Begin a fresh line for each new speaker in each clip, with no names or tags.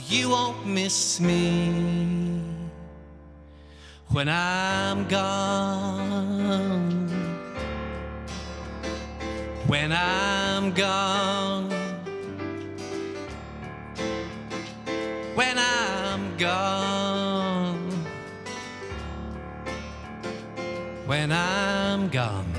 you won't miss me when I'm gone. When I'm gone. When I'm gone. When I'm gone.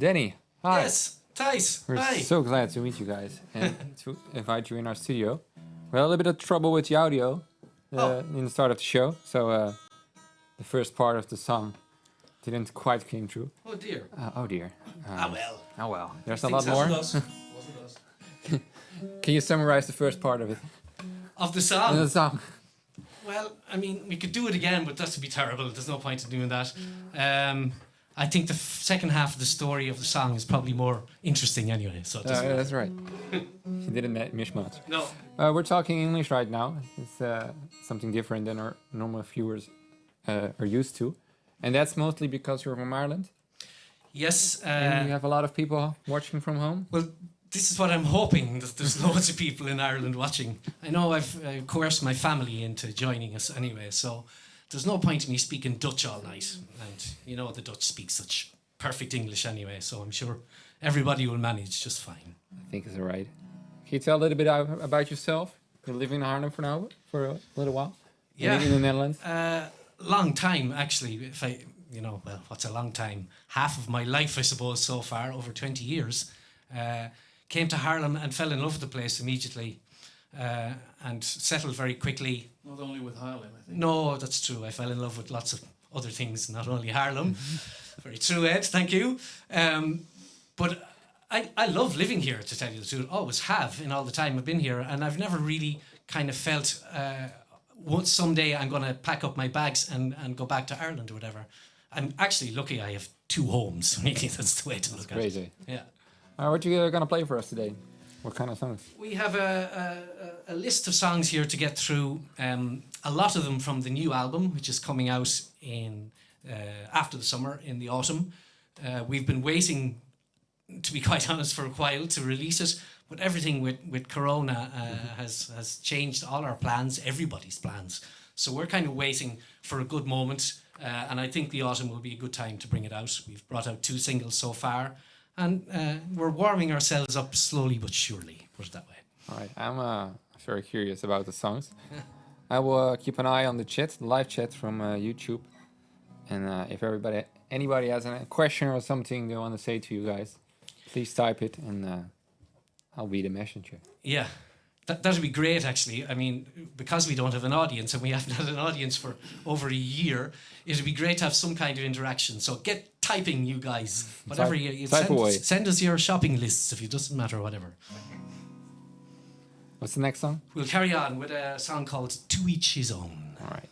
Danny, hi.
Yes, Thijs,
We're
hi.
so glad to meet you guys and to invite you in our studio. We had a little bit of trouble with the audio in the start of the show, so the first part of the song didn't quite came through.
Oh dear.
Oh dear.
Well.
Oh well. There's a lot more. Can you summarize the first part of it?
Of the song?
The song.
Well, I mean, we could do it again, but that would be terrible. There's no point in doing that. I think the second half of the story of the song is probably more interesting anyway. So
that's right. She didn't miss much.
No.
We're talking English right now. It's something different than our normal viewers are used to. And that's mostly because you're from Ireland.
Yes.
And you have a lot of people watching from home.
Well, this is what I'm hoping, that there's loads of people in Ireland watching. I know I've coerced my family into joining us anyway, so there's no point in me speaking Dutch all night. And you know the Dutch speak such perfect English anyway, so I'm sure everybody will manage just fine.
I think it's all right. Can you tell a little bit about yourself? You're living in Arnhem for a little while?
Yeah.
In the Netherlands?
Long time, actually. If I, well, what's a long time? Half of my life, I suppose, so far, over 20 years. Came to Haarlem and fell in love with the place immediately and settled very quickly.
Not only with Haarlem, I think.
No, that's true. I fell in love with lots of other things, not only Haarlem. Very true, Ed. Thank you. But I love living here, to tell you the truth. Always have in all the time I've been here. And I've never really kind of felt someday I'm going to pack up my bags and go back to Ireland or whatever. I'm actually lucky I have two homes. Really, that's the way to look at it.
Crazy.
Yeah.
What are you going to play for us today? What kind of songs?
We have a list of songs here to get through. A lot of them from the new album, which is coming out in after the summer, in the autumn. We've been waiting, to be quite honest, for a while to release it, but everything with Corona has changed all our plans, everybody's plans. So we're kind of waiting for a good moment, and I think the autumn will be a good time to bring it out. We've brought out 2 singles so far. And we're warming ourselves up slowly but surely, put it that way.
All right, I'm very curious about the songs. I will keep an eye on the chat, the live chat from YouTube. And if anybody has a question or something they want to say to you guys, please type it and I'll be the messenger.
Yeah, that'd be great, actually. I mean, because we don't have an audience and we haven't had an audience for over a year, it'd be great to have some kind of interaction. So get typing, you guys. Whatever you send us your shopping lists if it doesn't matter, whatever.
What's the next song?
We'll carry on with a song called To Each His Own.
All right.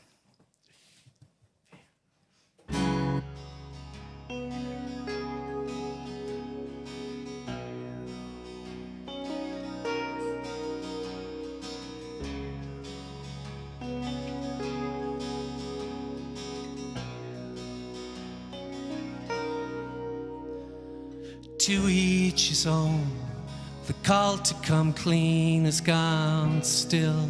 To each his own, the call to come clean is gone still.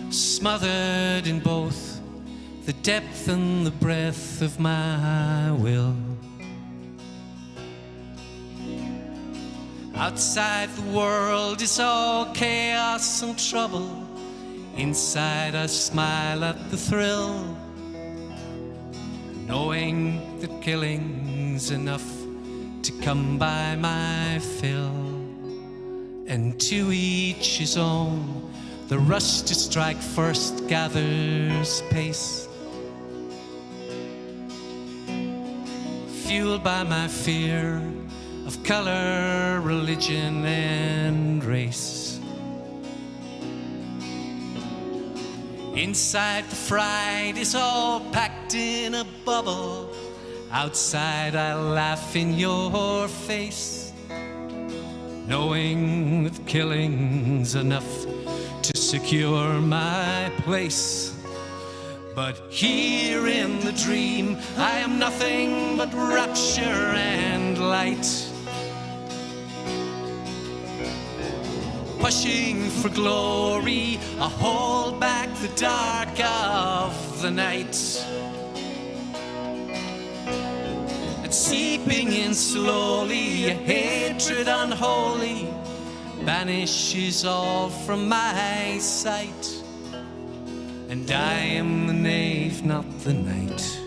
Smothered in both the depth and the breadth of my will. Outside the world is all chaos and trouble. Inside I smile at the thrill, knowing that killing's enough to come by my fill. And to each his own, the rush to strike first gathers pace, fueled by my fear of color, religion, and race. Inside the fright is all packed in a bubble. Outside I laugh in your face, knowing that killing's enough to secure my place. But here in the dream, I am nothing but rapture and light. Pushing for glory, I hold back the dark of the night. And seeping in slowly, a hatred unholy banishes all from my sight. And I am the knave, not the knight.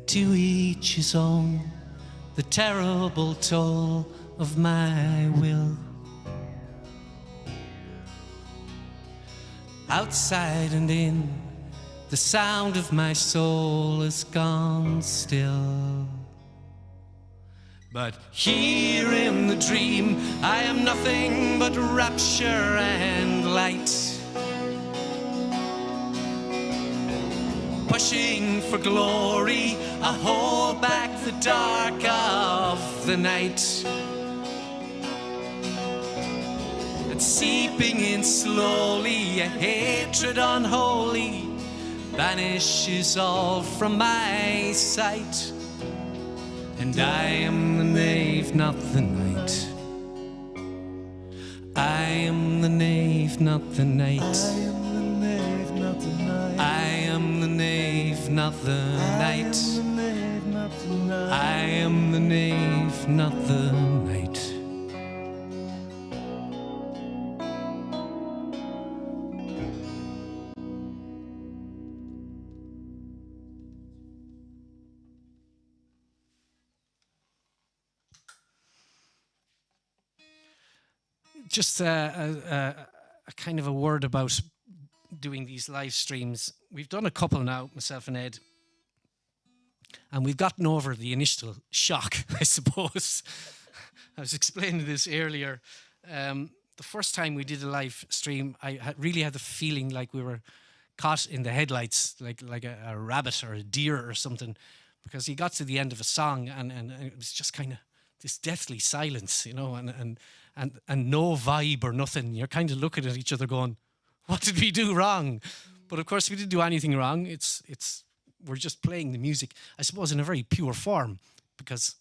To each his own, the terrible toll of my will. Outside and in, the sound of my soul is gone still. But here in the dream, I am nothing but rapture and light. Pushing for glory, I hold back the dark of the night. And seeping in slowly, a hatred unholy banishes all from my sight. And I am the knave, not the knight. I am the knave, not the knight. I am the knave, not the knight. I am the knave, not the knight. Just a kind of a word about doing these live streams. We've done a couple now, myself and Ed, and we've gotten over the initial shock, I suppose. I was explaining this earlier. The first time we did a live stream, I really had the feeling like we were caught in the headlights, like a rabbit or a deer or something, because he got to the end of a song and it was just kind of this deathly silence, you know, and no vibe or nothing. You're kind of looking at each other going, what did we do wrong? But of course we didn't do anything wrong. We're just playing the music, I suppose, in a very pure form, because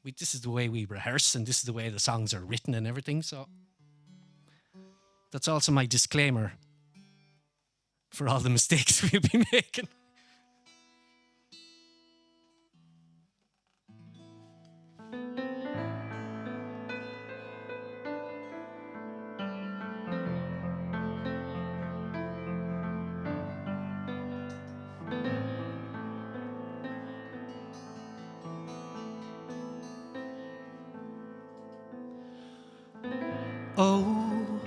this is the way we rehearse and this is the way the songs are written and everything. So that's also my disclaimer for all the mistakes we've been making. Oh,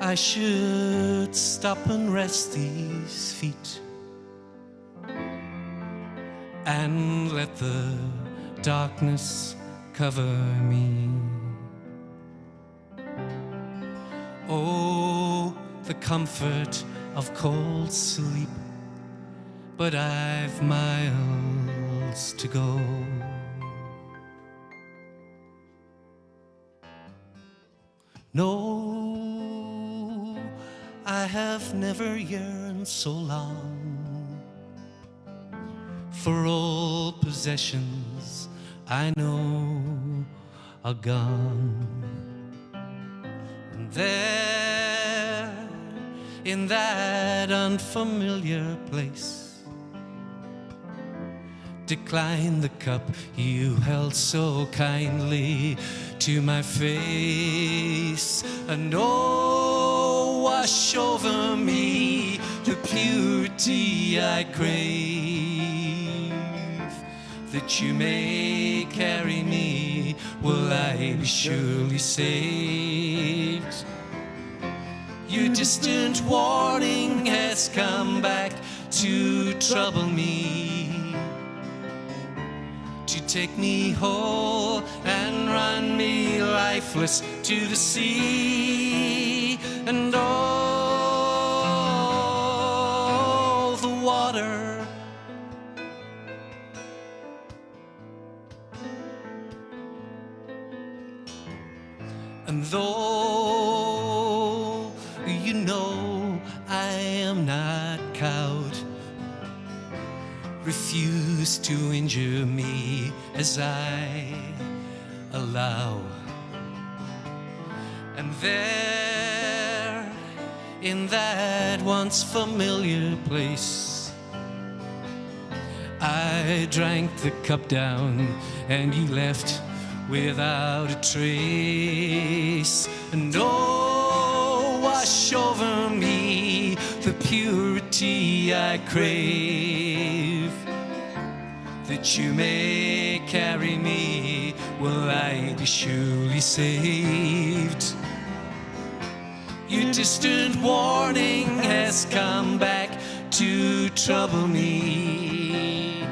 I should stop and rest these feet and let the darkness cover me. Oh, the comfort of cold sleep, but I've miles to go. No, I have never yearned so long for all possessions I know are gone. And there, in that unfamiliar place, decline the cup you held so kindly to my face, and oh, wash over me the purity I crave, that you may carry me, will I be surely saved. Your distant warning has come back to trouble me, to take me whole and run lifeless to the sea, and all the water. And though you know I am not cowed, refuse to injure me as I allow. And there, in that once familiar place, I drank the cup down and you left without a trace. And oh, wash over me the purity I crave, that you may carry me, will I be surely saved. Your distant warning has come back to trouble me,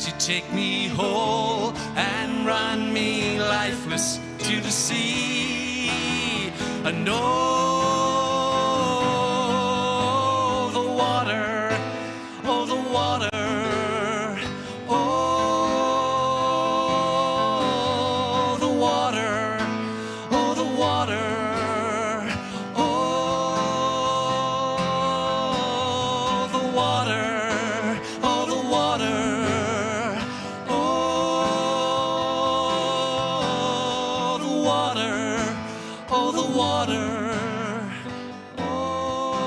to take me whole and run me lifeless to the sea. And oh, the water, oh, the water, oh, the water, oh, the water, oh, the water, oh, the water. Oh, the water, oh,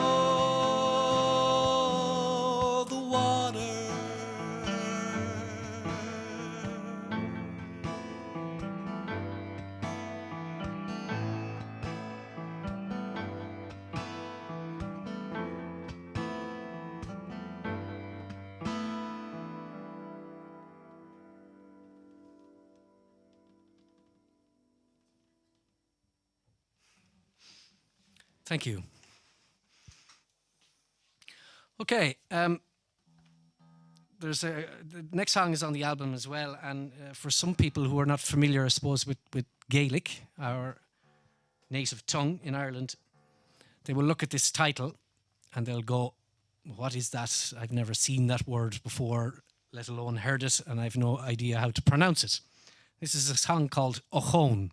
the water. Thank you. Okay, the next song is on the album as well, and for some people who are not familiar, I suppose, with Gaelic, our native tongue in Ireland, they will look at this title and they'll go, what is that? I've never seen that word before, let alone heard it, and I've no idea how to pronounce it. This is a song called Ochone.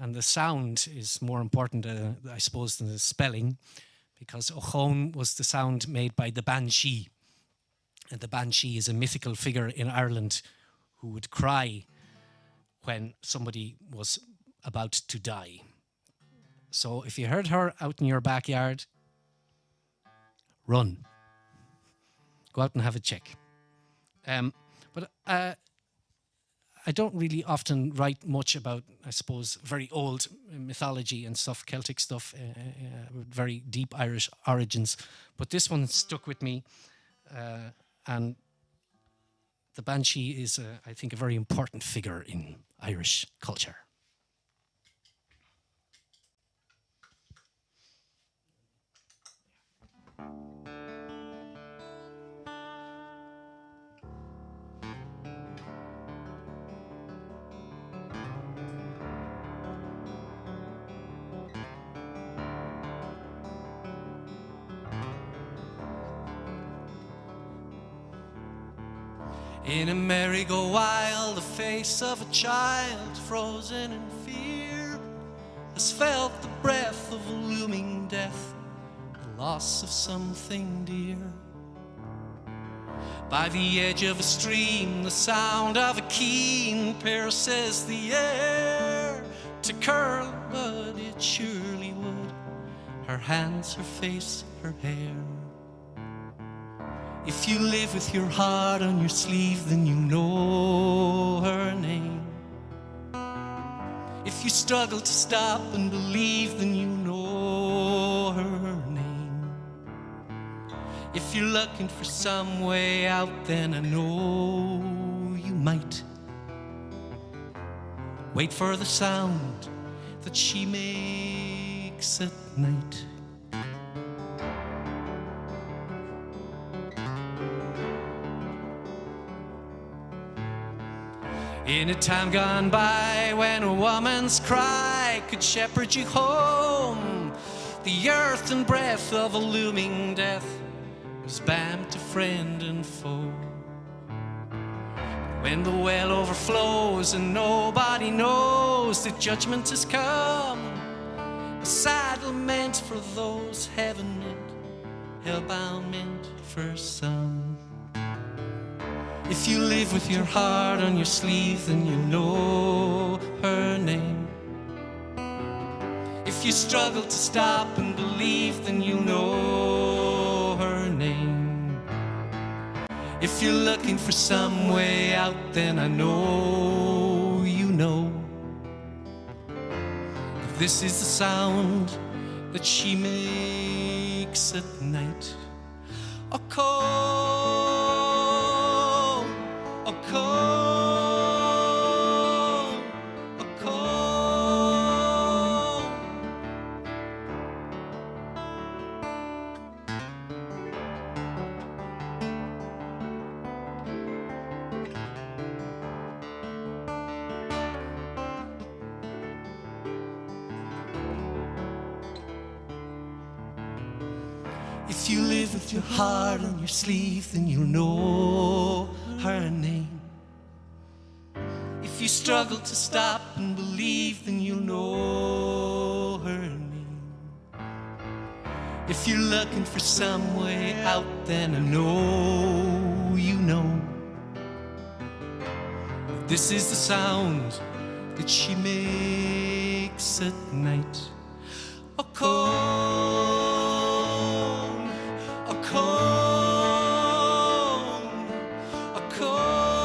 And the sound is more important, I suppose, than the spelling, because Ochone was the sound made by the banshee. And the banshee is a mythical figure in Ireland who would cry when somebody was about to die. So if you heard her out in your backyard, run. Go out and have a check. But I don't really often write much about, I suppose, very old mythology and stuff, Celtic stuff, with very deep Irish origins. But this one stuck with me, and the banshee is, I think, a very important figure in Irish culture. In a merry-go-wild, the face of a child frozen in fear has felt the breath of a looming death, the loss of something dear. By the edge of a stream, the sound of a keen pierces the air, to curl, but it surely would, her hands, her face, her hair. If you live with your heart on your sleeve, then you know her name. If you struggle to stop and believe, then you know her name. If you're looking for some way out, then I know you might wait for the sound that she makes at night. In a time gone by when a woman's cry could shepherd you home, the earth and breath of a looming death was bound to friend and foe. When the well overflows and nobody knows that judgment has come, a sad lament for those heaven meant, hellbound meant for some. If you live with your heart on your sleeve, then you know her name. If you struggle to stop and believe, then you know her name. If you're looking for some way out, then I know you know. This is the sound that she makes at night. A call, a call, a call. If you live with your heart on your sleeve, then you'll know her name. If you struggle to stop and believe, then you'll know her name. If you're looking for some way out, then I know you know. This is the sound that she makes at night. A call. A call, a call,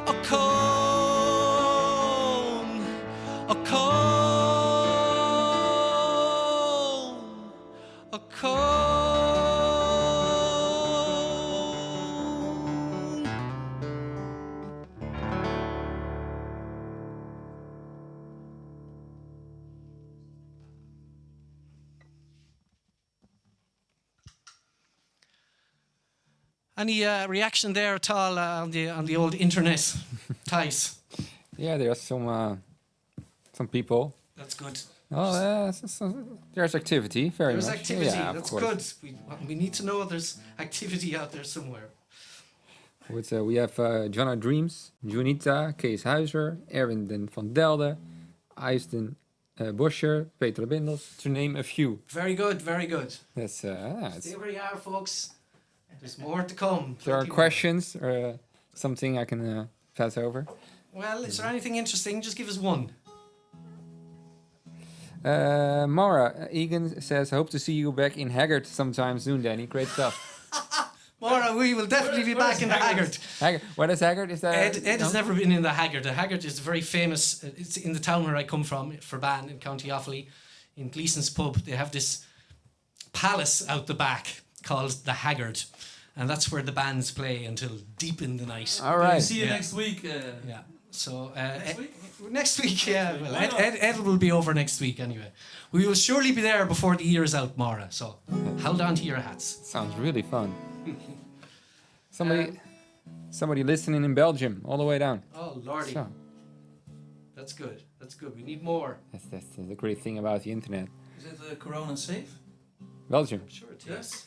a call, a call, a call. Any reaction there at all on the old internet, Thijs?
Yeah, there's some people.
That's good.
Oh, there's activity.
There's
much.
activity.
Yeah,
That's
of course.
good. We need to know there's activity out there somewhere.
We have Jonna Dreams, Junita, Kees Huizer, Erwin van Delden, Eisten Boscher, Peter Bindels, to name a few.
Very good, very good.
That's
Stay where you are, folks. There's more to come.
If there are
Plenty more.
questions or something I can pass over.
Well, is there anything interesting? Just give us one.
Mara Egan says, hope to see you back in Haggard sometime soon, Danny. Great stuff.
Maura, we will definitely be back in the Haggard.
Haggard. What is Haggard? Is that
Ed has never been in the Haggard. The Haggard is very famous. It's in the town where I come from, for Ban in County Offaly, in Gleason's Pub. They have this palace out the back called the Haggard, and that's where the bands play until deep in the night.
All right.
See you next week.
Yeah. So
Next week?
next week, yeah. Well,
Why not?
Ed will be over next week anyway. We will surely be there before the year is out, Maura. So hold on to your hats.
Sounds really fun. Somebody listening in Belgium, all the way down.
Oh lordy,
So,
that's good. That's good. We need more.
that's the great thing about the internet.
Is it Corona safe?
Belgium.
I'm sure it is.
Yes.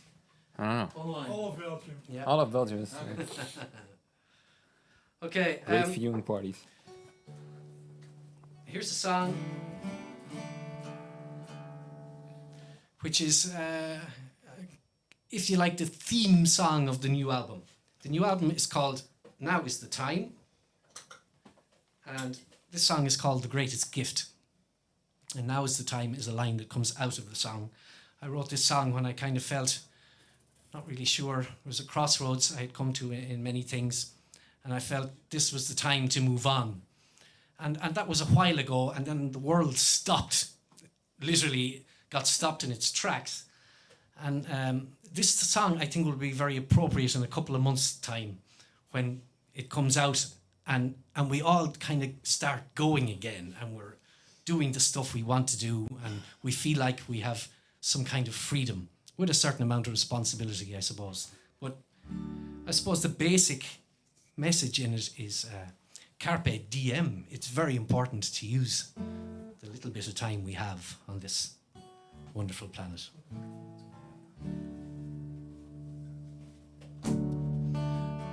I don't know.
Online.
All of Belgium.
Yeah.
All of Belgium is
Okay.
great viewing parties.
Here's a song which is, if you like, the theme song of the new album. The new album is called Now Is the Time, and this song is called The Greatest Gift. And Now Is the Time is a line that comes out of the song. I wrote this song when I kind of felt not really sure. It was a crossroads I had come to in many things, and I felt this was the time to move on. And that was a while ago, and then the world stopped, literally got stopped in its tracks. And this song, I think, will be very appropriate in a couple of months' time when it comes out and we all kind of start going again and we're doing the stuff we want to do and we feel like we have some kind of freedom with a certain amount of responsibility, I suppose. But I suppose the basic message in it is carpe diem. It's very important to use the little bit of time we have on this wonderful planet.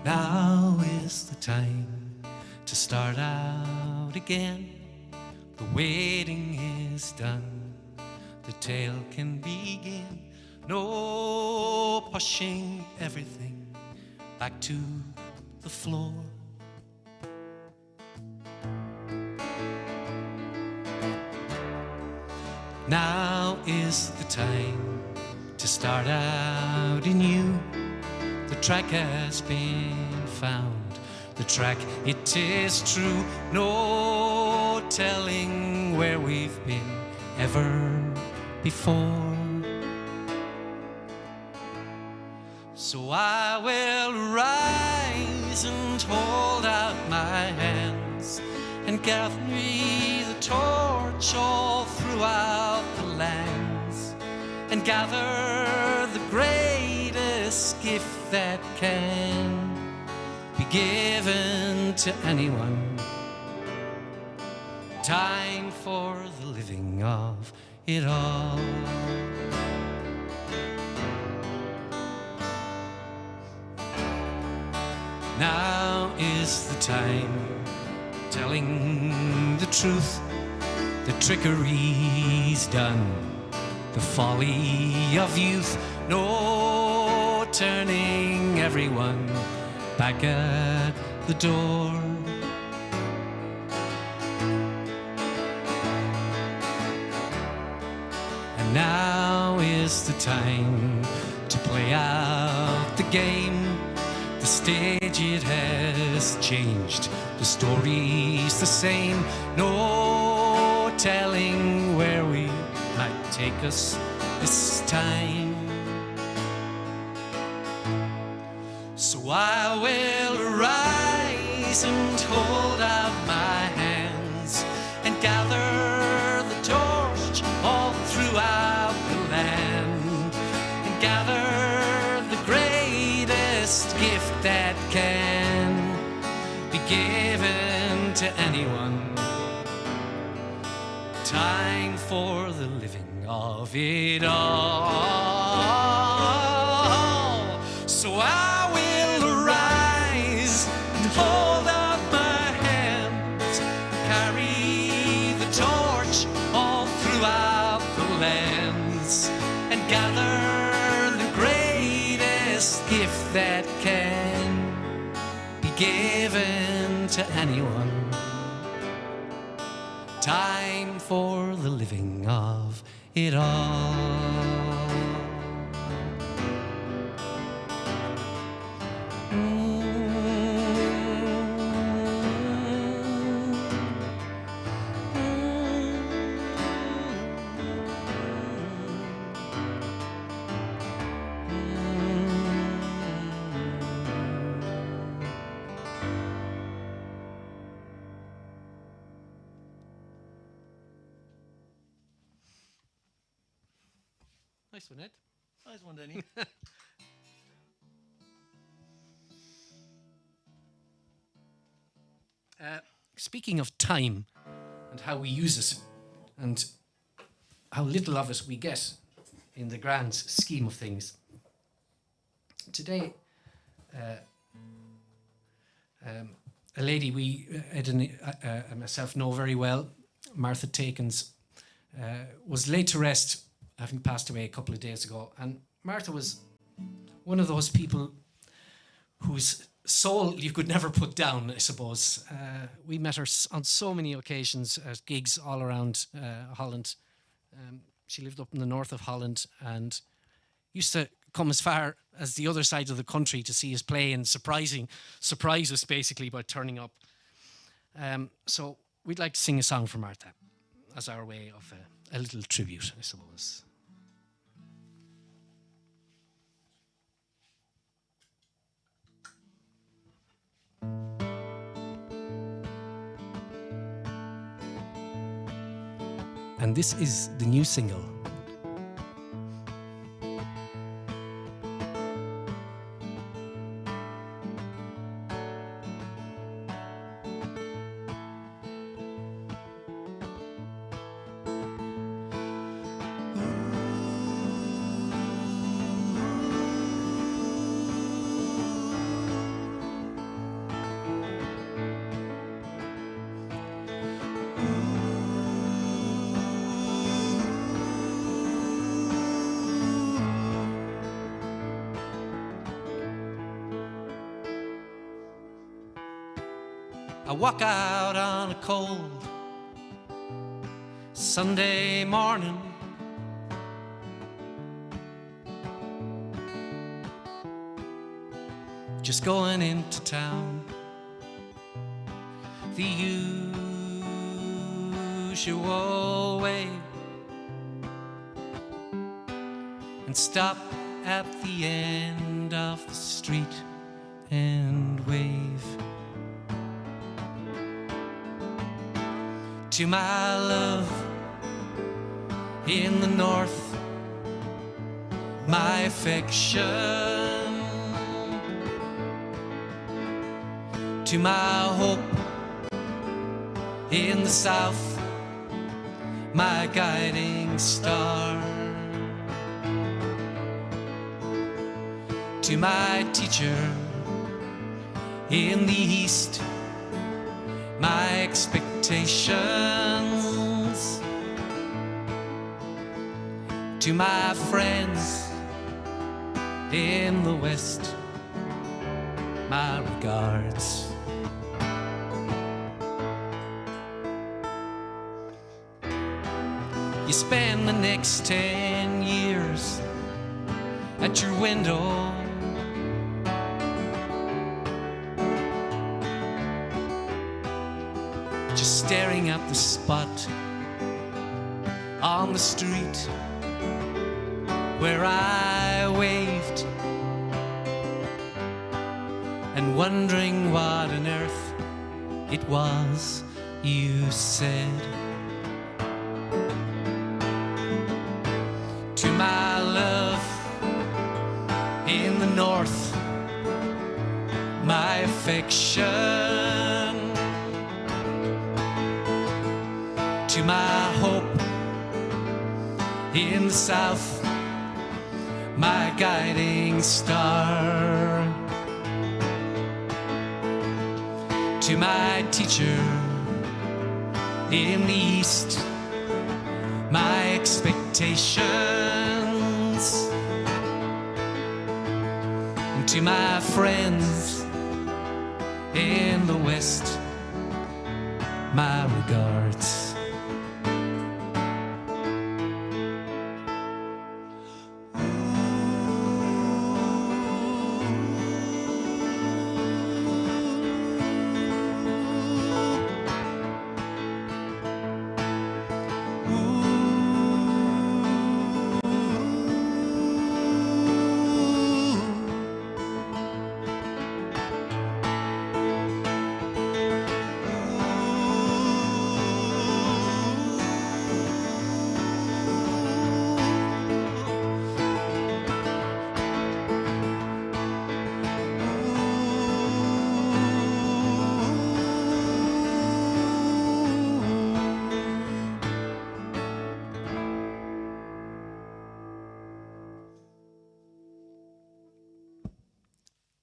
Now is the time to start out again. The waiting is done, the tale can begin. No pushing everything back to the floor. Now is the time to start out anew. The track has been found, the track, it is true. No telling where we've been ever before. So I will rise and hold out my hands and gather me the torch all throughout the lands, and gather the greatest gift that can be given to anyone. Time for the living of it all. Now is the time, telling the truth. The trickery's done, the folly of youth. No turning everyone back at the door. And now is the time to play out the game. The stage, it has changed, the story's the same. No telling where we might take us this time. So I will rise and hold out my hands and gather the torch all throughout the land, and gather the greatest gift that can be given to anyone. Time for the living of it all. So I will rise and hold out my hands, carry the torch all throughout the lands, and gather the greatest gift that can be given to anyone. Time for the living of it all. Nice one, Ed.
Nice one, Danny.
Speaking of time and how we use it and how little of it we get in the grand scheme of things, today a lady we, Ed and myself, know very well, Martha Takins, was laid to rest, having passed away a couple of days ago. And Martha was one of those people whose soul you could never put down, I suppose. We met her on so many occasions at gigs all around Holland. She lived up in the north of Holland and used to come as far as the other side of the country to see us play and surprise us basically by turning up. So we'd like to sing a song for Martha as our way of a little tribute, I suppose. And this is the new single. I walk out on a cold Sunday morning, just going into town, the usual way, and stop at the end of the street and wave to my love in the north, my affection to my hope in the south, my guiding star, to my teacher in the east, my expectations, to my friends in the west, my regards. You spend the next 10 years at your window, just staring at the spot on the street where I waved, and wondering what on earth it was you said. To my love in the north, my affection, to my hope in the south, my guiding star, to my teacher in the east, my expectations, and to my friends in the west, my regards.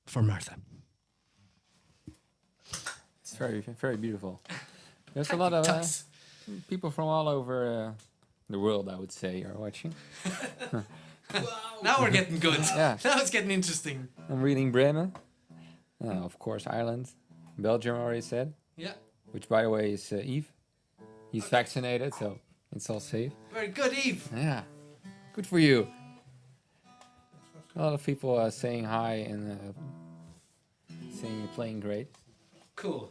For Martha.
It's very, very beautiful. There's a lot of people from all over the world, I would say, are watching.
Now we're getting good.
Yeah.
Now it's getting interesting.
I'm reading Bremen. Of course, Ireland. Belgium, already said.
Yeah.
Which, by the way, is Yves. He's vaccinated, so it's all safe.
Very good, Eve.
Yeah. Good for you. A lot of people saying hi and saying you're playing great.
Cool.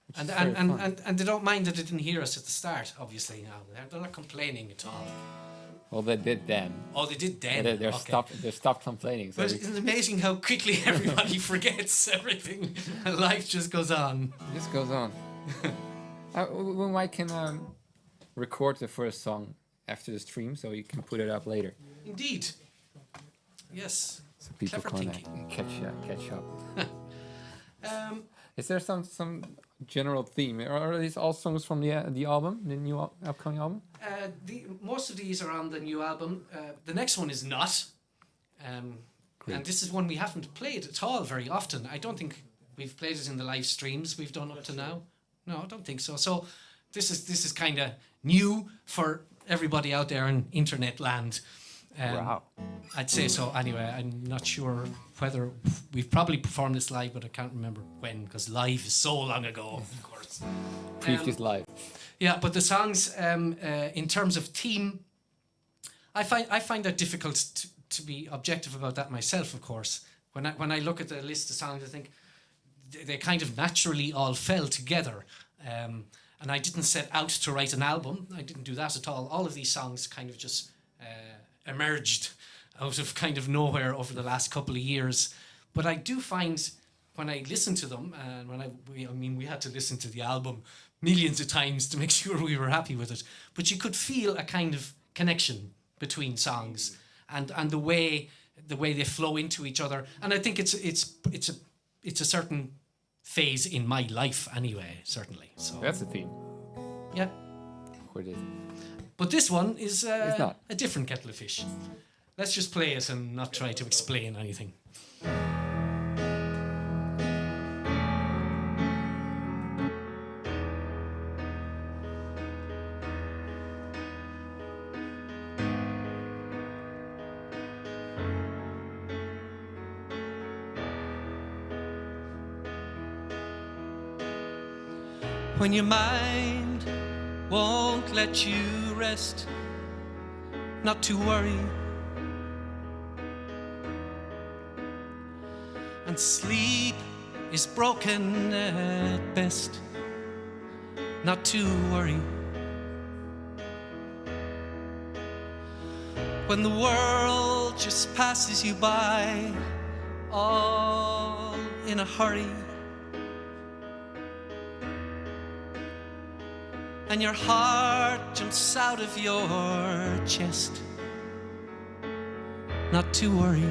Which
And
is very fun.
and they don't mind that they didn't hear us at the start, obviously. Now they're not complaining at all.
Well, they did then.
Oh, they did then.
They're
Okay.
stopped complaining. So
But it's amazing how quickly everybody forgets everything, and life just goes on.
it just goes on. We might can record the first song after the stream, so you can put it up later,
Indeed. Yes.
so people
Clever
can
thinking.
catch up.
Um,
Is there some general theme? Are these all songs from the album, the new upcoming album?
most of these are on the new album. The next one is not. And this is one we haven't played at all very often. I don't think we've played it in the live streams we've done up to now. No, I don't think so. So this is kind of new for everybody out there in internet land.
Wow.
I'd say so. Anyway, I'm not sure whether we've probably performed this live, but I can't remember when, because live is so long ago, of course.
Previous live.
Yeah, but the songs, in terms of theme, I find that difficult to be objective about that myself. Of course, when I look at the list of songs, I think they kind of naturally all fell together. And I didn't set out to write an album. I didn't do that at all. All of these songs kind of just emerged out of kind of nowhere over the last couple of years. But I do find when I listen to them, and we had to listen to the album millions of times to make sure we were happy with it. But you could feel a kind of connection between songs and the way they flow into each other. And I think it's a certain phase in my life anyway, certainly. So
That's a theme.
yeah.
What is it?
But this one is
It's not.
a different kettle of fish. Let's just play it and not try to explain anything. When your mind won't let you rest, not to worry, and sleep is broken at best, not to worry. When the world just passes you by, all in a hurry, and your heart jumps out of your chest, not to worry.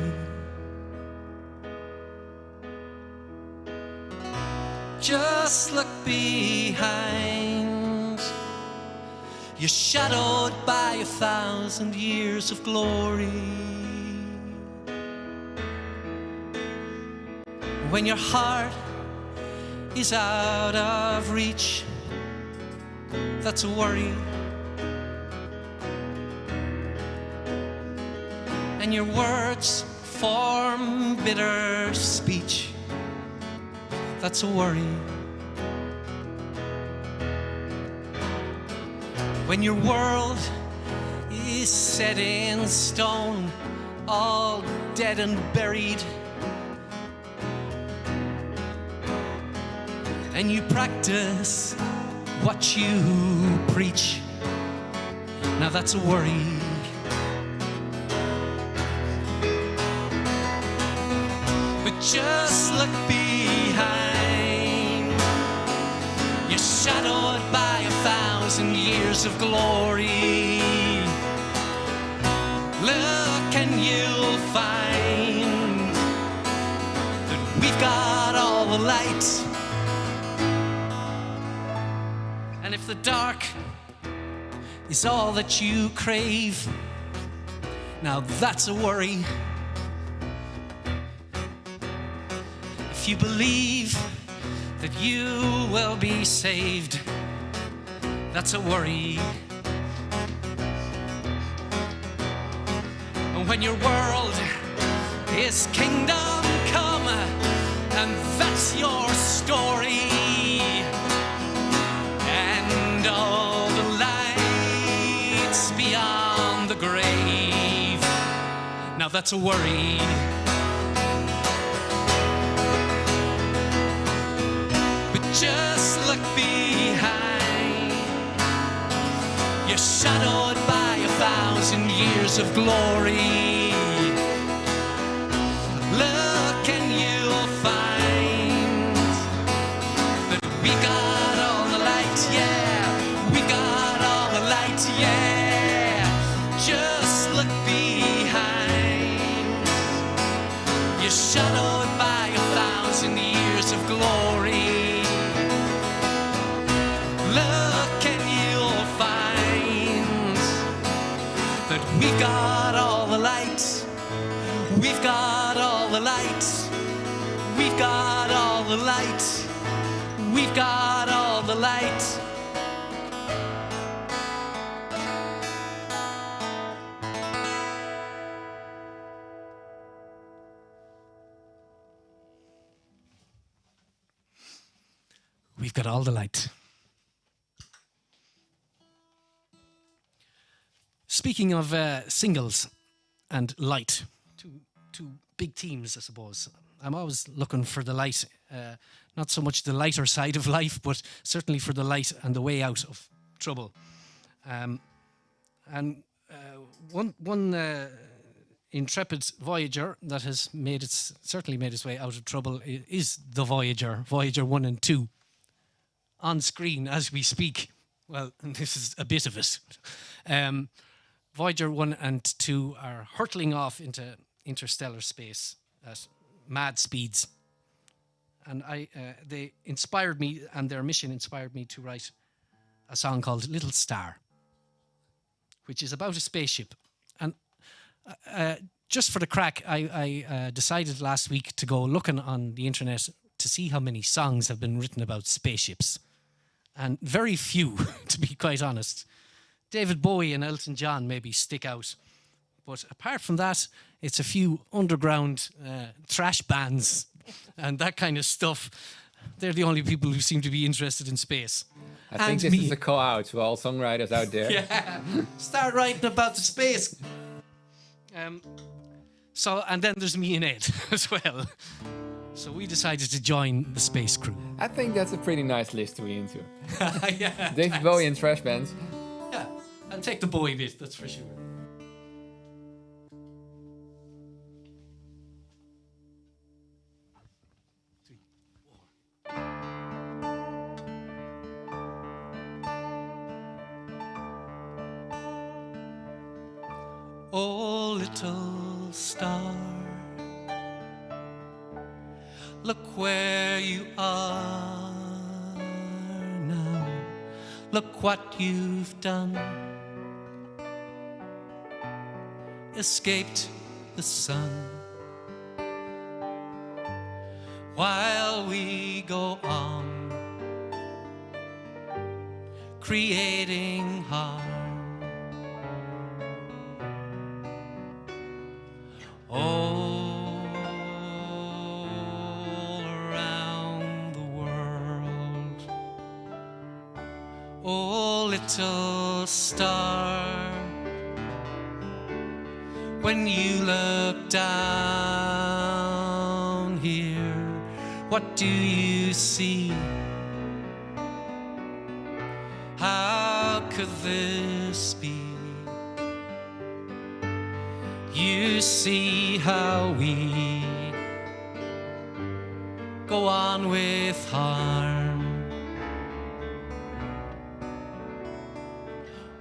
Just look behind. You're shadowed by 1,000 years of glory. When your heart is out of reach, that's a worry. And your words form bitter speech, that's a worry. When your world is set in stone, all dead and buried, and you practice what you preach, now that's a worry. But just look behind. You're shadowed by 1,000 years of glory. Look and you'll find that we've got all the light. And if the dark is all that you crave, now that's a worry. If you believe that you will be saved, that's a worry. And when your world is kingdom come, and that's your story, and all the lights beyond the grave, now that's a worry. But just look behind. You're shadowed by 1,000 years of glory. Look and you'll find that we got all the light, yeah. We got all the light, yeah. Just look behind. You're shadowed by 1,000 years of glory. Look and you'll find that we've got all the light. We've got all the light. We've got all the light. We've got all the light. we've got all the light. Speaking of singles and light, two big themes, I suppose. I'm always looking for the light, not so much the lighter side of life, but certainly for the light and the way out of trouble. One intrepid voyager that has certainly made its way out of trouble is the Voyager 1 and 2, on screen as we speak. Well, this is a bit of it. Voyager 1 and 2 are hurtling off into interstellar space at mad speeds. And they inspired me, and their mission inspired me to write a song called Little Star, which is about a spaceship. And just for the crack, I decided last week to go looking on the internet to see how many songs have been written about spaceships. And very few, to be quite honest. David Bowie and Elton John maybe stick out. But apart from that, it's a few underground thrash bands and that kind of stuff. They're the only people who seem to be interested in space.
I think this is a call out to all songwriters out there.
Yeah, start writing about the space. And then there's me and Ed as well. So we decided to join the space crew.
I think that's a pretty nice list to be into.
Yeah,
David Bowie and thrash bands.
Yeah, I'll take the Bowie bit, that's for sure. Oh, little star, look where you are now. Look what you've done. Escaped the sun. While we go on creating harm. All around the world. Oh, little star, when you look down here, what do you see? How could this be? You see how we go on with harm.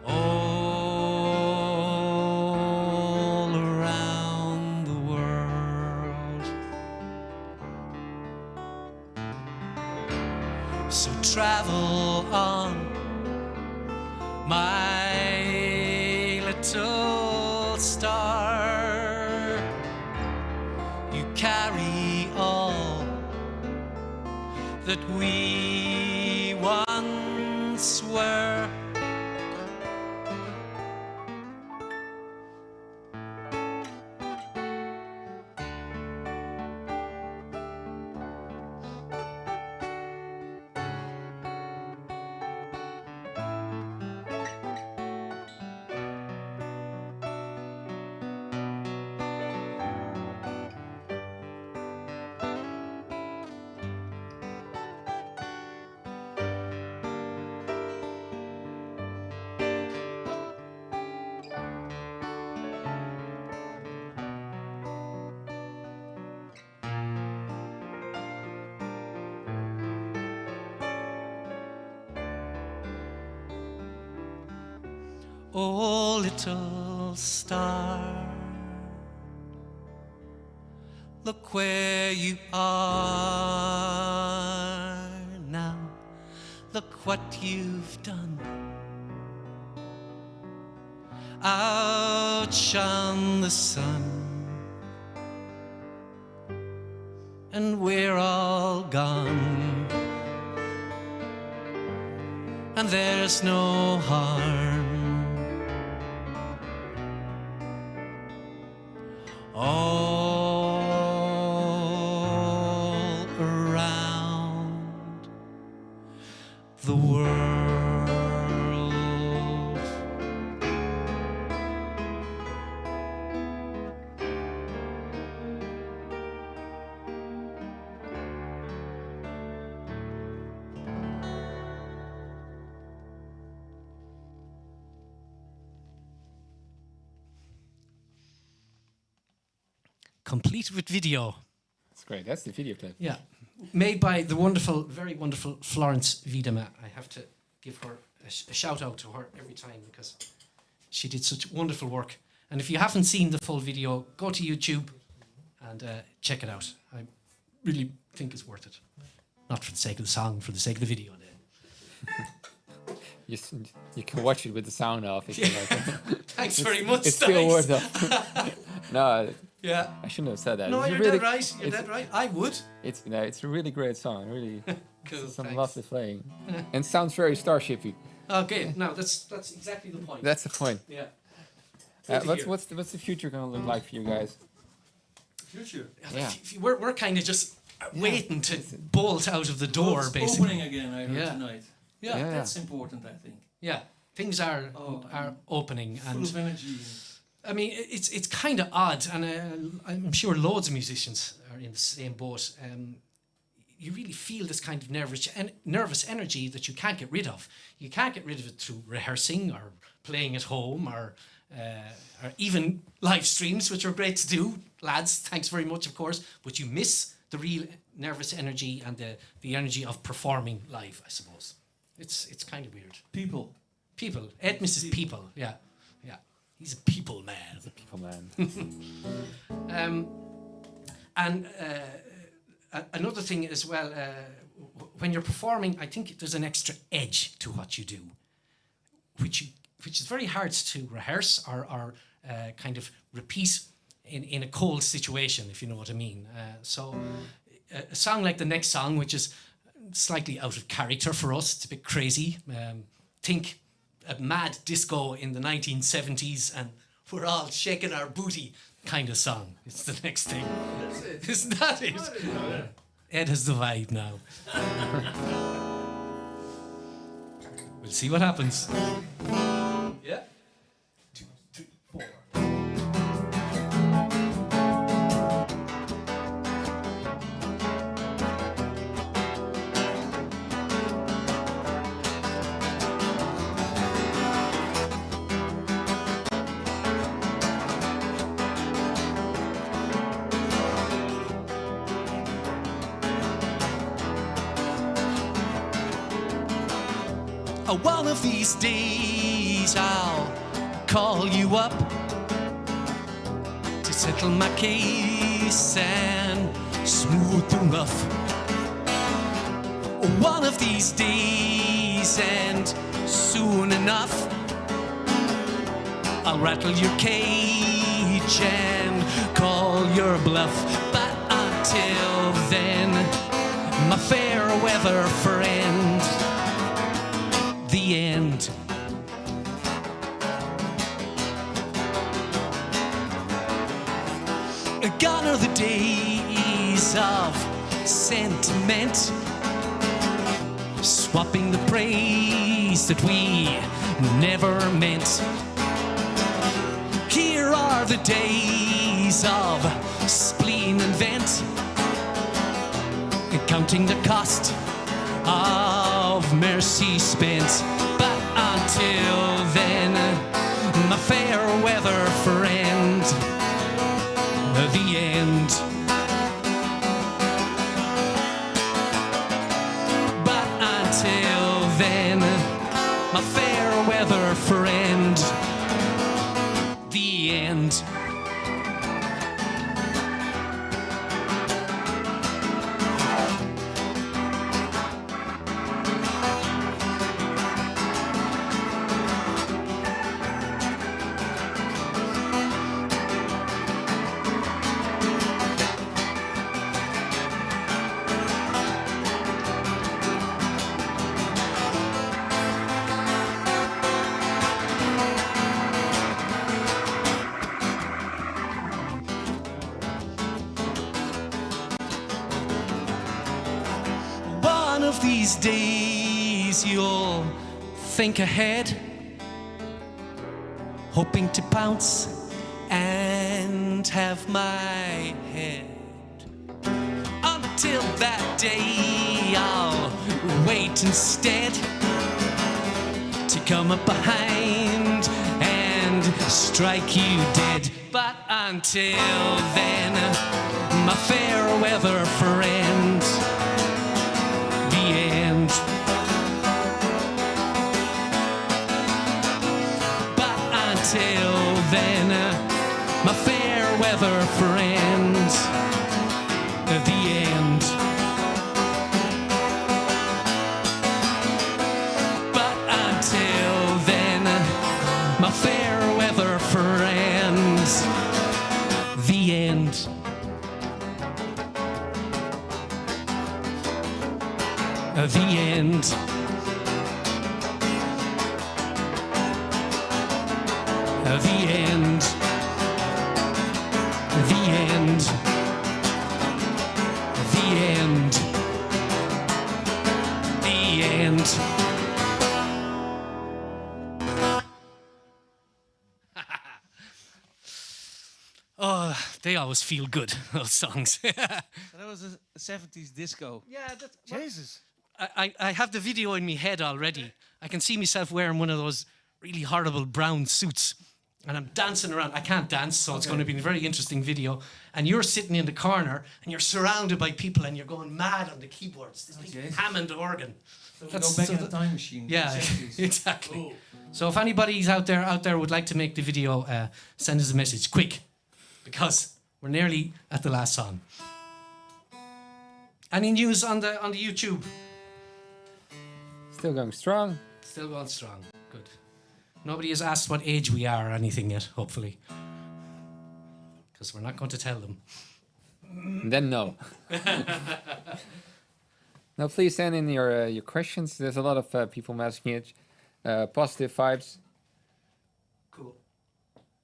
All around the world. So travel on, my little star. Carry all that we once were. Oh, little star, look where you are now. Look what you've done. Outshone the sun, and we're all gone. And there's no harm. All around complete with video.
That's great. That's the video clip.
Yeah, made by the wonderful, very wonderful Florence Wiedema. I have to give her a shout out to her every time because she did such wonderful work. And if you haven't seen the full video, go to YouTube and check it out. I really think it's worth it. Not for the sake of the song, for the sake of the video.
You can watch it with the sound off if you like.
Thanks very much,
It's still
Thijs.
worth it. No,
Yeah.
I shouldn't have said that.
No,
It's
you're
really,
dead right. You're dead right. I would.
It's a really great song. Really,
Cool,
some
thanks.
lovely playing, and sounds very Starshipy.
Okay, no, that's exactly the point.
That's the point.
Yeah. Good to hear.
What's the future gonna look like for you guys?
Future.
Yeah.
We're kind of just waiting to bolt out of the door,
Well, it's
basically.
opening again, I heard
Yeah.
tonight.
Yeah.
That's important, I think.
Yeah, things are
Oh,
opening,
Full
and
of energy.
I mean it's kind of odd, and I'm sure loads of musicians are in the same boat. You really feel this kind of nervous energy that you can't get rid of. You can't get rid of it through rehearsing or playing at home or even live streams, which are great to do, lads. Thanks very much, of course. But you miss the real nervous energy and the energy of performing live, I suppose. It's kind of weird.
People.
People. Ed misses people. Yeah. Yeah. He's a people man.
People, man.
Another thing as well, when you're performing, I think there's an extra edge to what you do, which is very hard to rehearse or kind of repeat in a cold situation, if you know what I mean. So a song like the next song, which is slightly out of character for us, it's a bit crazy. Think a mad disco in the 1970s and we're all shaking our booty kind of song. It's the next thing.
That's it.
Isn't that it?
I didn't know that.
Ed has the vibe now. We'll see what happens. Yeah. 2, 3, 4. One of these days I'll call you up to settle my case and smooth the rough. One of these days and soon enough I'll rattle your cage and call your bluff. But until then, my fair weather friend, the end. Gone are the days of sentiment, swapping the praise that we never meant. Here are the days of spleen and vent, counting the cost of mercy spent. But until then, my fair weather friend, the end. But until then, my fair weather friend, the end. One of these days you'll think ahead, hoping to pounce and have my head. Until that day I'll wait instead to come up behind and strike you dead. But until then, my fair weather friend, the end. But until then, my fair weather friend, the end. But until then, my fair weather friends, the end. The end. The end. The end. The end. The end. Oh, they always feel good, those songs.
That was a 70s disco.
Yeah, that's...
Jesus.
I have the video in my head already. I can see myself wearing one of those really horrible brown suits. And I'm dancing around. I can't dance, so it's going to be a very interesting video. And you're sitting in the corner, and you're surrounded by people, and you're going mad on the keyboards. This big Hammond organ.
So go back in the time machine.
Yeah, exactly. So if anybody's out there would like to make the video, send us a message, quick. Because we're nearly at the last song. Any news on the YouTube?
Still going strong.
Still going strong. Good. Nobody has asked what age we are or anything yet, hopefully. Because we're not going to tell them.
Then no. Now please send in your questions. There's a lot of people asking it. Positive vibes.
Cool.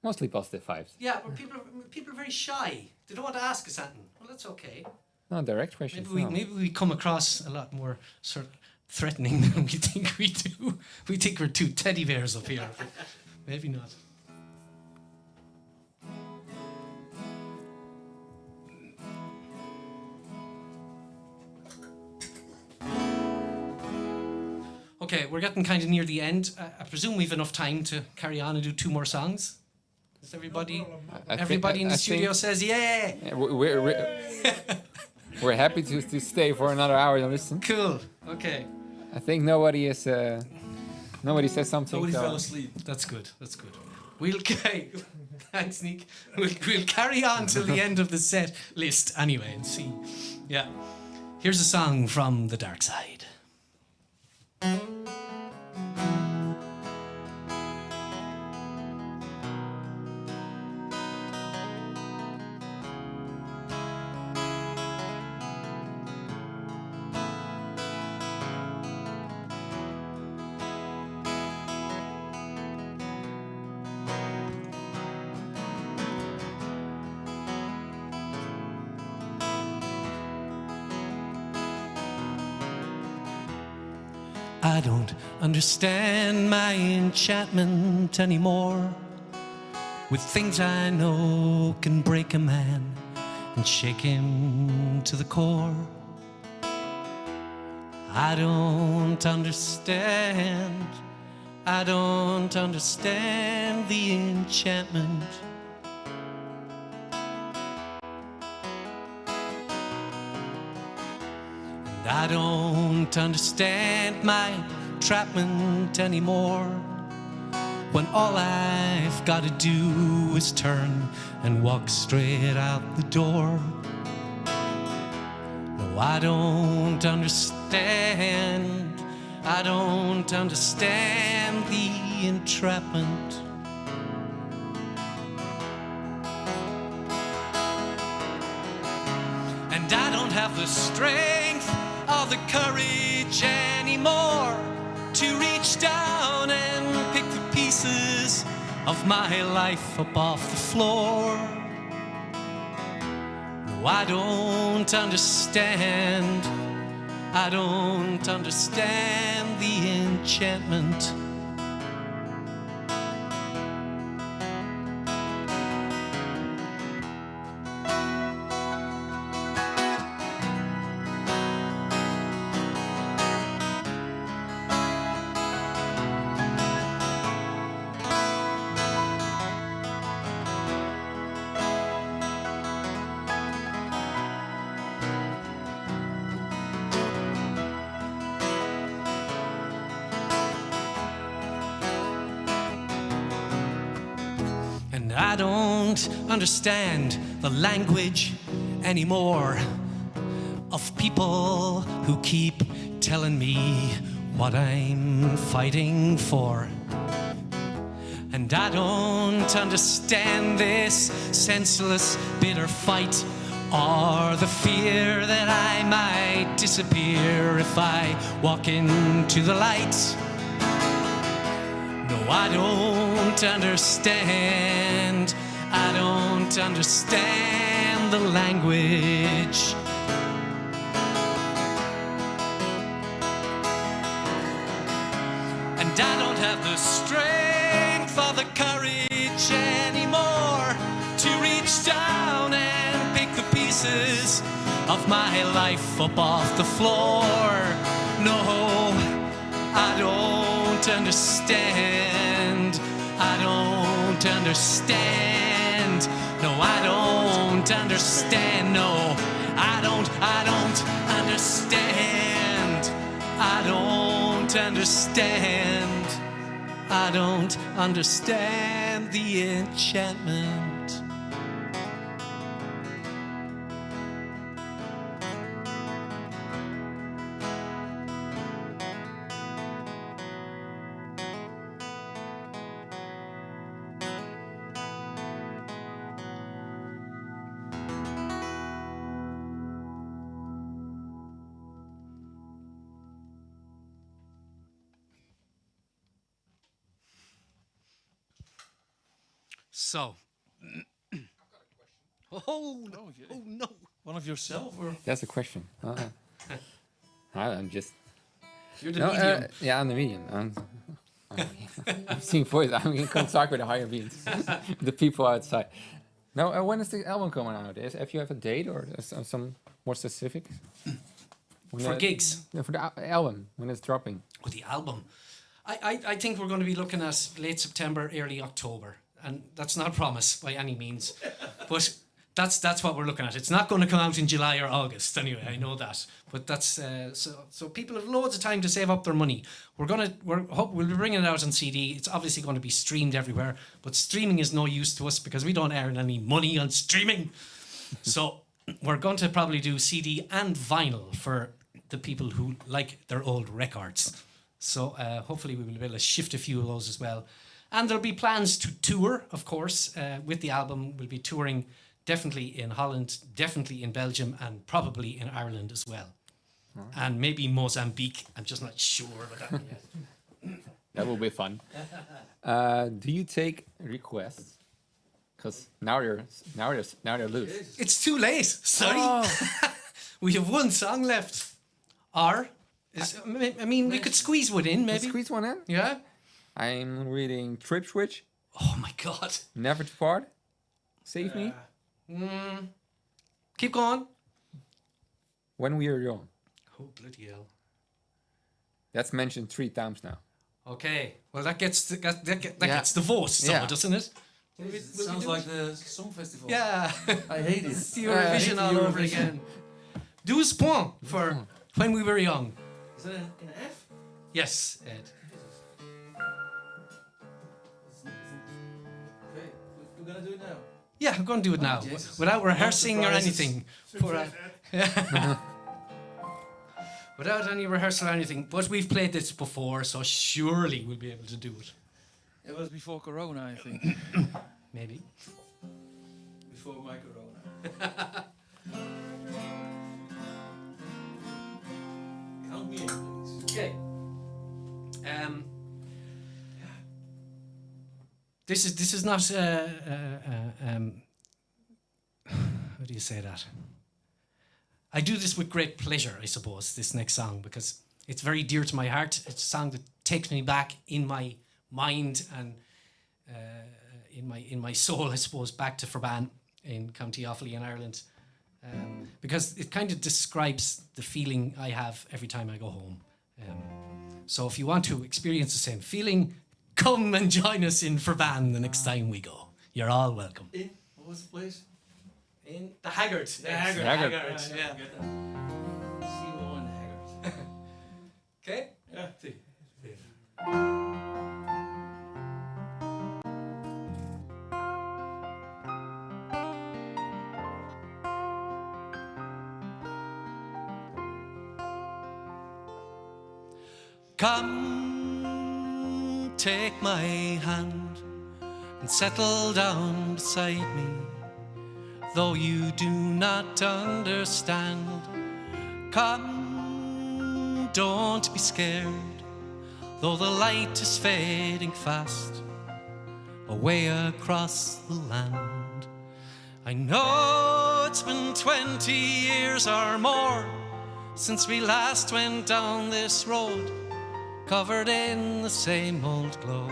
Mostly positive vibes.
Yeah, but people are very shy. They don't want to ask us something. Well, that's okay.
No direct questions.
Maybe we come across a lot more sort of threatening than we think we do. We think we're two teddy bears up here. But maybe not. Okay, we're getting kind of near the end. I presume we've enough time to carry on and do 2 more songs. Is everybody? Everybody in the studio says yeah.
Yeah, we're happy to stay for another hour and listen.
Cool. Okay.
I think nobody is. Nobody says something.
Nobody
so-
fell asleep.
That's good. That's good. We'll thanks, Niek. We'll carry on till the end of the set list anyway and see. Yeah. Here's a song from the dark side. I don't understand my enchantment anymore with things I know can break a man and shake him to the core. I don't understand the enchantment. And I don't understand my entrapment anymore, when all I've got to do is turn and walk straight out the door. No, I don't understand the entrapment. And I don't have the strength or the courage anymore to reach down and pick the pieces of my life up off the floor. No, I don't understand the enchantment. I don't understand the language anymore of people who keep telling me what I'm fighting for. And I don't understand this senseless, bitter fight, or the fear that I might disappear if I walk into the light. No, I don't understand. I don't understand the language. And I don't have the strength or the courage anymore to reach down and pick the pieces of my life up off the floor. No, I don't understand. I don't understand. No, I don't understand. No, I don't understand. I don't understand. I don't understand the enchantment. So, oh no!
One of yourself, or
That's a question. I'm just.
You're the medium.
Yeah, I'm the medium. I'm seeing voice. I'm in contact with the higher beings, the people outside. No, when is the album coming out? If you have a date or some more specific?
For gigs?
For the album, when it's dropping.
With the album, I think we're going to be looking at late September, early October, and that's not a promise by any means, but that's what we're looking at. It's not going to come out in July or August anyway. I know that, but that's so people have loads of time to save up their money. We'll be bringing it out on CD. It's obviously going to be streamed everywhere, but streaming is no use to us because we don't earn any money on streaming. So we're going to probably do CD and vinyl for the people who like their old records. So hopefully we will be able to shift a few of those as well. And there'll be plans to tour, of course, with the album. We'll be touring definitely in Holland, definitely in Belgium, and probably in Ireland as well. Right. And maybe Mozambique. I'm just not sure about that yet.
That will be fun. Do you take requests? Because now they're loose.
It's too late. Sorry. Oh. We have one song left. We could squeeze one in, maybe.
Squeeze one in?
Yeah.
I'm reading Trip Switch.
Oh my God.
Never to Part. Save Me.
Keep going.
When We Are Young.
Oh, bloody hell.
That's mentioned 3 times now.
Okay. Well, that gets gets the vote, doesn't it?
It sounds like the song festival.
Yeah.
I hate it.
It's Eurovision all over again. 12 points for When We Were Young.
Is that in F?
Yes, Ed.
Okay, we're gonna do it now.
Yeah, I'm going to do it now, without rehearsing or anything. Without any rehearsal or anything. But we've played this before, so surely we'll be able to do it.
It was before Corona, I think.
Maybe.
Before my Corona. Count me in, please.
Okay. This is not how do you say that? I do this with great pleasure, I suppose, this next song, because it's very dear to my heart. It's a song that takes me back in my mind and in my soul, I suppose, back to Ferban in County Offaly in Ireland, because it kind of describes the feeling I have every time I go home. So if you want to experience the same feeling, come and join us in Ferban the next time we go. You're all welcome.
In? What was the place?
In the Haggard.
The Haggard.
Haggard, yeah.
C1 Haggard.
Okay?
Yeah.
Come, take my hand and settle down beside me. Though you do not understand, come, don't be scared. Though the light is fading fast away across the land. I know it's been 20 years or more since we last went down this road, covered in the same old glow.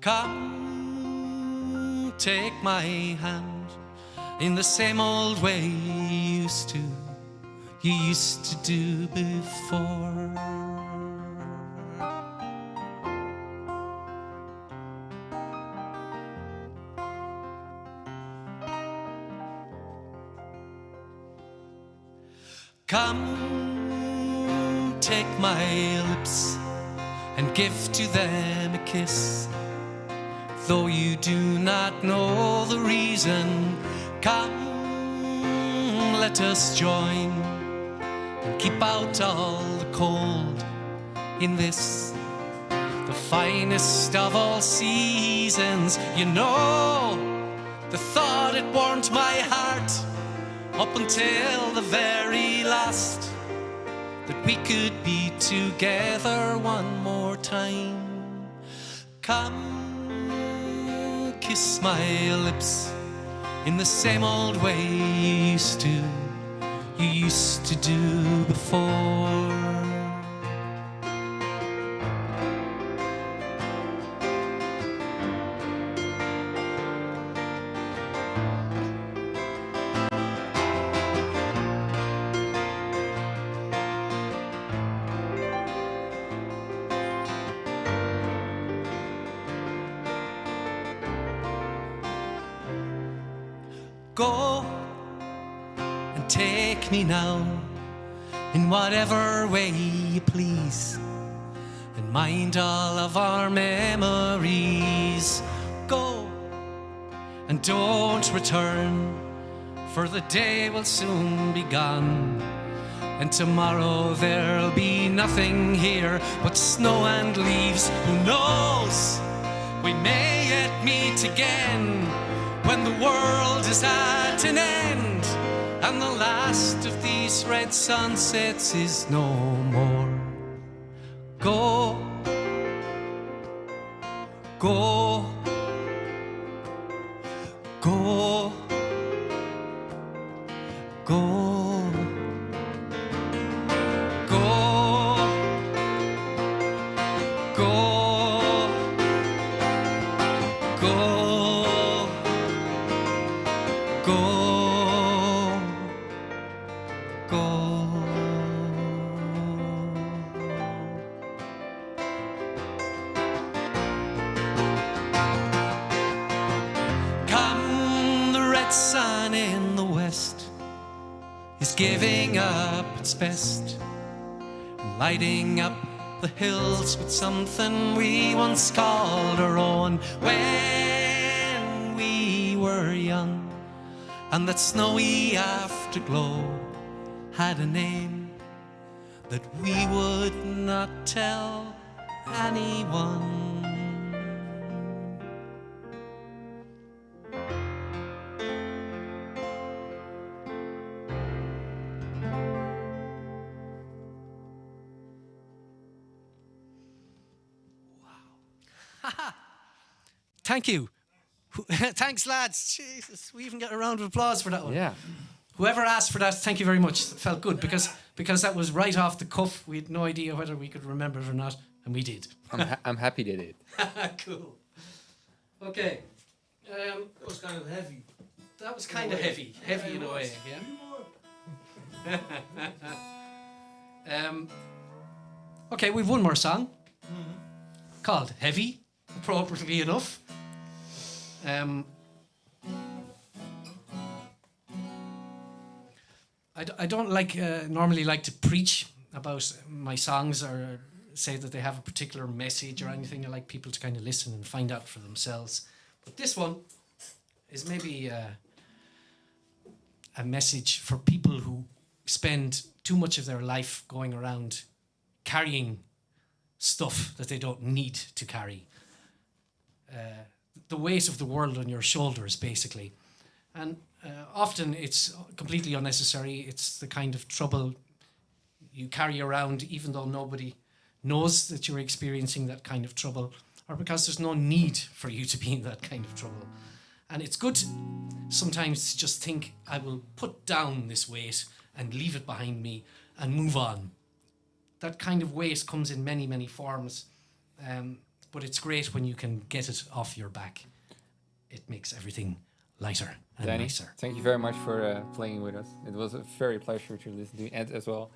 Come, take my hand in the same old way you used to do before. Come, take my lips and give to them a kiss. Though you do not know the reason, come, let us join and keep out all the cold in this, the finest of all seasons. You know, the thought it warmed my heart up until the very last, that we could be together one more time. Come, kiss my lips in the same old way you used to do before. Go and take me now in whatever way you please, and mind all of our memories. Go and don't return, for the day will soon be gone, and tomorrow there'll be nothing here but snow and leaves. Who knows, we may yet meet again when the world is at an end and the last of these red sunsets is no more. Go, go, go, go, go, go, go. Sun in the west is giving up its best, lighting up the hills with something we once called our own when we were young, and that snowy afterglow had a name that we would not tell anyone. Thank you. Thanks, lads. Jesus, we even got a round of applause for that one.
Yeah.
Whoever asked for that, thank you very much. It felt good because that was right off the cuff. We had no idea whether we could remember it or not, and we did.
I'm happy they did.
Cool. Okay.
That was kind of heavy.
That was kind of heavy. Heavy in a way, yeah. Okay, we've one more song called Heavy, appropriately enough. I don't normally like to preach about my songs or say that they have a particular message or anything. I like people to kind of listen and find out for themselves. But this one is maybe a message for people who spend too much of their life going around carrying stuff that they don't need to carry. The weight of the world on your shoulders, basically. And often it's completely unnecessary. It's the kind of trouble you carry around even though nobody knows that you're experiencing that kind of trouble, or because there's no need for you to be in that kind of trouble. And it's good sometimes to just think, I will put down this weight and leave it behind me and move on. That kind of weight comes in many, many forms, but it's great when you can get it off your back. It makes everything lighter and
Danny,
nicer.
thank you very much for playing with us. It was a very pleasure to listen to Ed as well.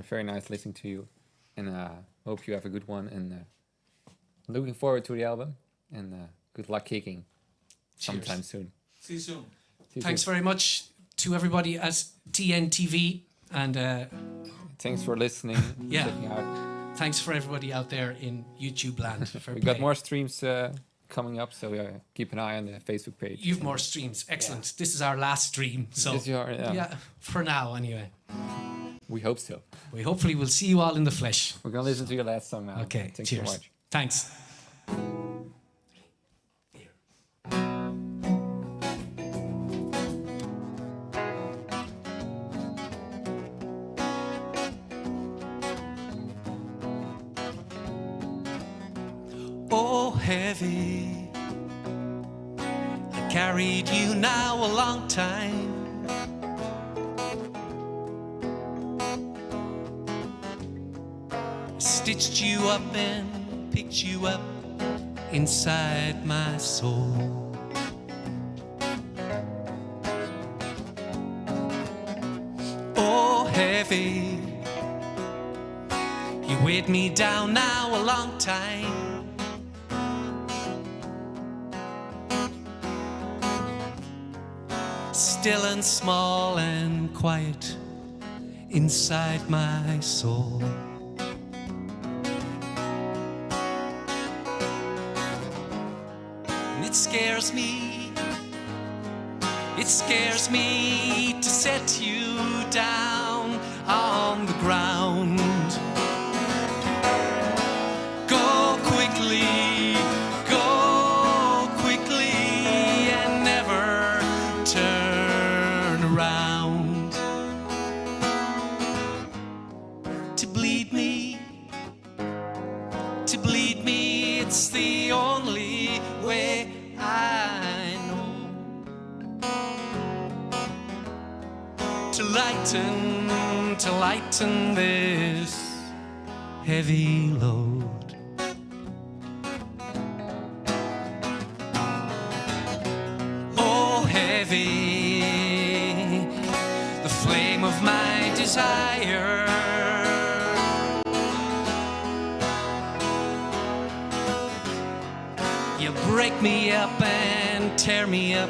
Very nice listening to you, and hope you have a good one. And looking forward to the album. And good luck kicking sometime soon.
See you soon.
Thanks very much to everybody at TNTv, and
thanks for listening.
Yeah.
Checking out.
thanks for everybody out there in YouTube land.
We got more streams coming up, so keep an eye on the Facebook page.
You've more streams. Excellent. Yeah. This is our last stream. So yeah, for now anyway.
We hope so.
We hopefully will see you all in the flesh.
We're going to listen to your last song now.
Okay,
Thanks
cheers.
so much.
Thanks.
Oh, heavy, I carried you now a long time. Stitched you up and picked you up inside my soul. Oh, heavy, you weighed me down now a long time. Still and small and quiet inside my soul. It scares me to set you down on the ground. Go quickly, and never turn around. To bleed me, it's the only way I know. To lighten this heavy load. Oh, heavy, the flame of my desire. You break me up and tear me up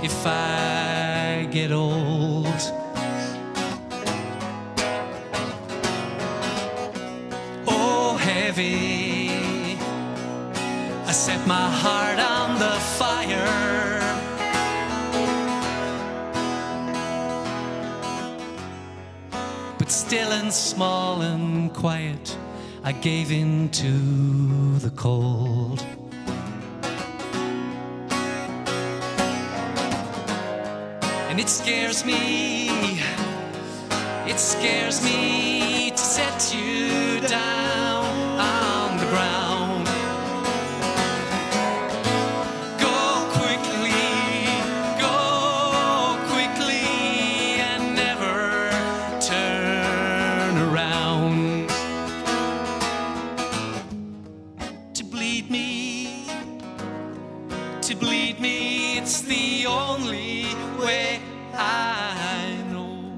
if I get old. Oh, heavy, I set my heart on the fire. But still and small and quiet, I gave in to the cold. And it scares me to set you down on the ground. Go quickly, and never turn around. To bleed me, it's the only way I know.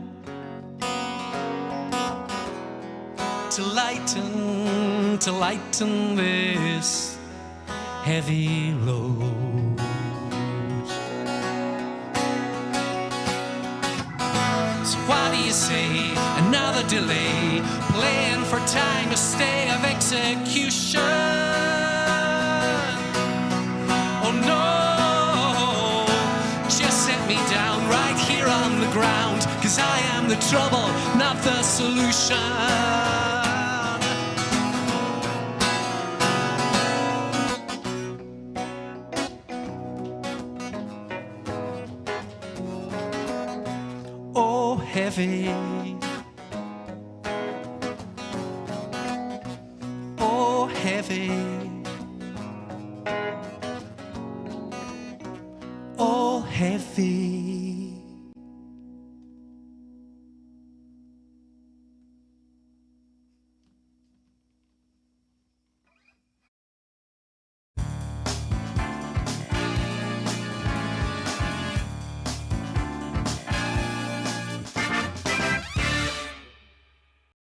To lighten this heavy load. So what do you say? Another delay, playing for time, a stay of execution. Oh no, just set me down right here on the ground, 'cause 'cause I am the trouble, not the solution. Oh, heavy. Oh, heavy.